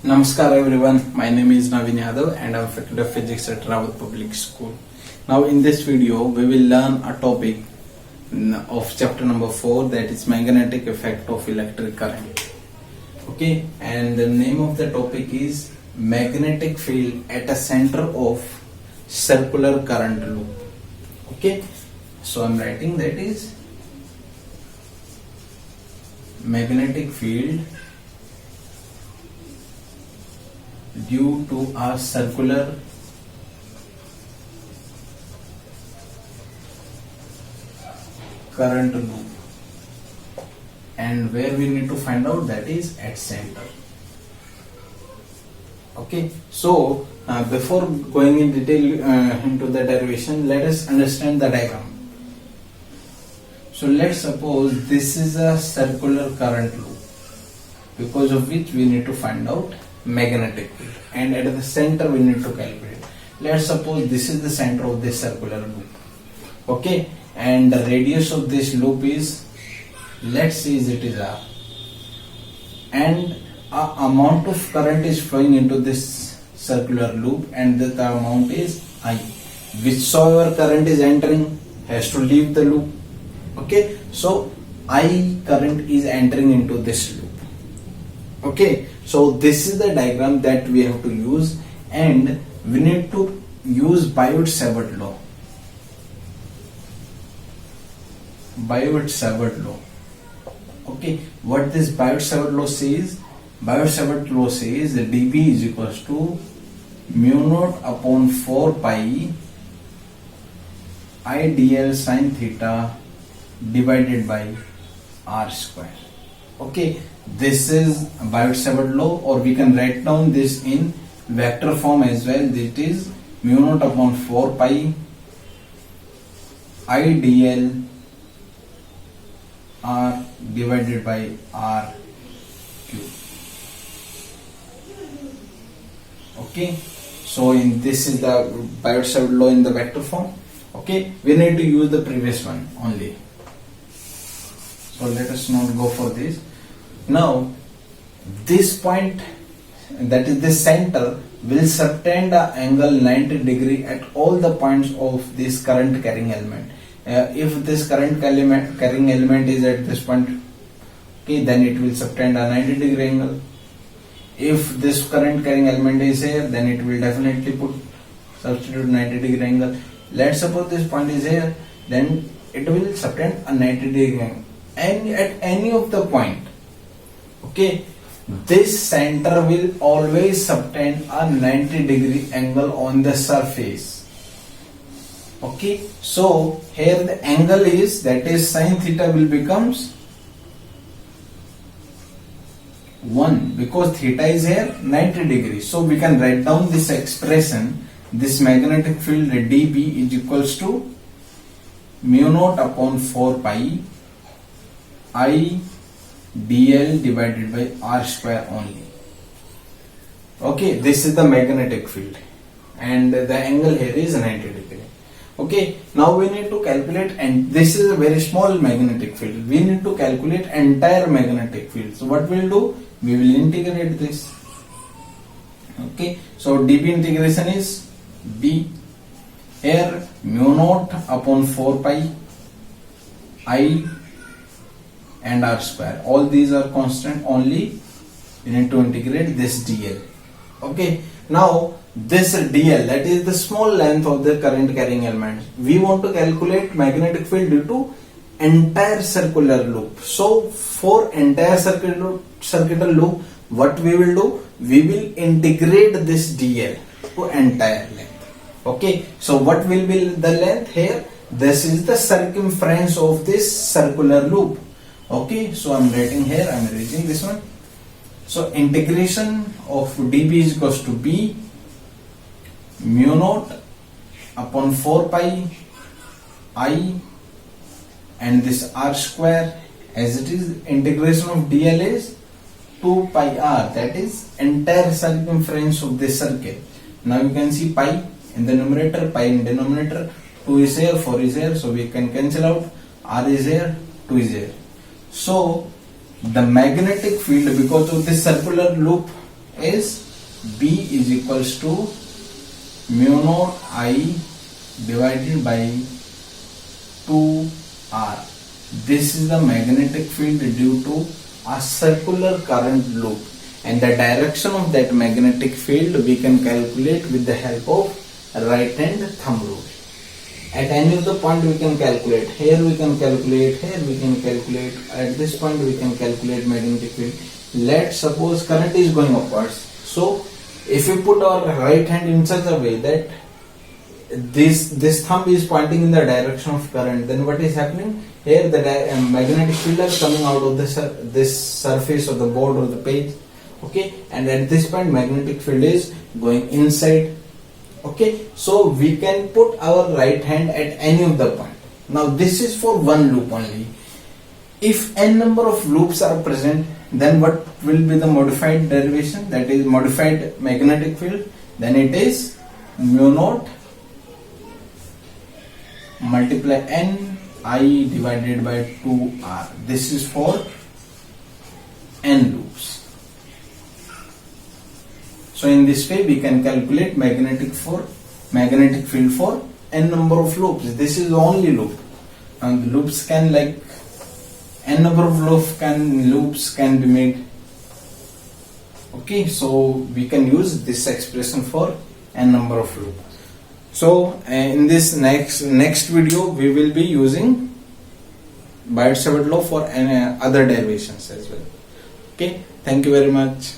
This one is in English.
Namaskar everyone, my name is Naveen Yadav and I am faculty of physics at Rawat Public School. Now in this video we will learn a topic of chapter number 4, that is magnetic effect of electric current. Okay, and the name of the topic is magnetic field at a center of circular current loop. Okay, so I am writing that is magnetic field due to a circular current loop, and where we need to find out that is at center. Okay, so before going in detail into the derivation, let us understand the diagram. So let's suppose this is a circular current loop, because of which we need to find out magnetic field, and at the center we need to calculate. Let's suppose this is the center of this circular loop. Okay, and the radius of this loop is, let's say it is R, and a amount of current is flowing into this circular loop, and the amount is I. Whichsoever current is entering has to leave the loop. Okay, so I current is entering into this loop. Okay, so this is the diagram that we have to use, and we need to use Biot-Savart law. Biot-Savart law. Okay, what this Biot-Savart law says? Biot-Savart law says that dB is equals to mu naught upon 4 pi I dl sin theta divided by r square. Okay, this is Biot-Savart law, or we can write down this in vector form as well. That is mu naught upon 4 pi I dl r divided by r cube. Okay, so in this is the Biot-Savart law in the vector form. Okay, we need to use the previous one only. So let us not go for this. Now this point, that is this center, will subtend the angle 90 degree at all the points of this current carrying element. If this current carrying element is at this point, okay, then it will subtend a 90 degree angle. If this current carrying element is here, then it will definitely substitute 90 degree angle. Let's suppose this point is here, then it will subtend a 90 degree angle. And at any of the point, okay, this center will always subtend a 90 degree angle on the surface. Okay, so here the angle is, that is sin theta will becomes 1, because theta is here 90 degrees. So we can write down this expression, this magnetic field dB is equals to mu naught upon 4 pi I dl divided by r square only. Okay, this is the magnetic field, and the angle here is 90 degree. Okay, now we need to calculate, and this is a very small magnetic field. We need to calculate entire magnetic field. So what we'll do? We will integrate this. Okay, so dB integration is b. Here mu naught upon 4 pi I and r square. All these are constant, only you need to integrate this dl. Okay, now this dl, that is the small length of the current carrying element. We want to calculate magnetic field due to entire circular loop. So for entire circular loop, what we will do? We will integrate this dl to entire length. Okay, so what will be the length here? This is the circumference of this circular loop. Okay, so I'm writing here, I'm erasing this one. So integration of dB is equals to b mu naught upon 4 pi I and this r square, as it is integration of dl is 2 pi r, that is entire circumference of this circle. Now you can see pi in the numerator, pi in denominator, 2 is here, 4 is here, so we can cancel out, r is here, 2 is here. So the magnetic field, because of this circular loop, is B is equals to mu naught I divided by 2R. This is the magnetic field due to a circular current loop, and the direction of that magnetic field we can calculate with the help of right hand thumb rule. At any of the point we can calculate. Here we can calculate, here we can calculate, at this point we can calculate magnetic field. Let's suppose current is going upwards. So if we put our right hand in such a way that this thumb is pointing in the direction of current, then what is happening? Here the magnetic field is coming out of this surface of the board or the page. Okay, and at this point magnetic field is going inside. Okay, so we can put our right hand at any of the point. Now this is for one loop only. If n number of loops are present, then what will be the modified derivation, that is modified magnetic field? Then it is mu naught multiply n I divided by 2R. This is for n loops. So in this way we can calculate magnetic field for n number of loops. This is the only loop, and loops can like n number of loops can be made. Okay, so we can use this expression for n number of loops. So in this next video we will be using Biot-Savart law for other derivations as well. Okay, thank you very much.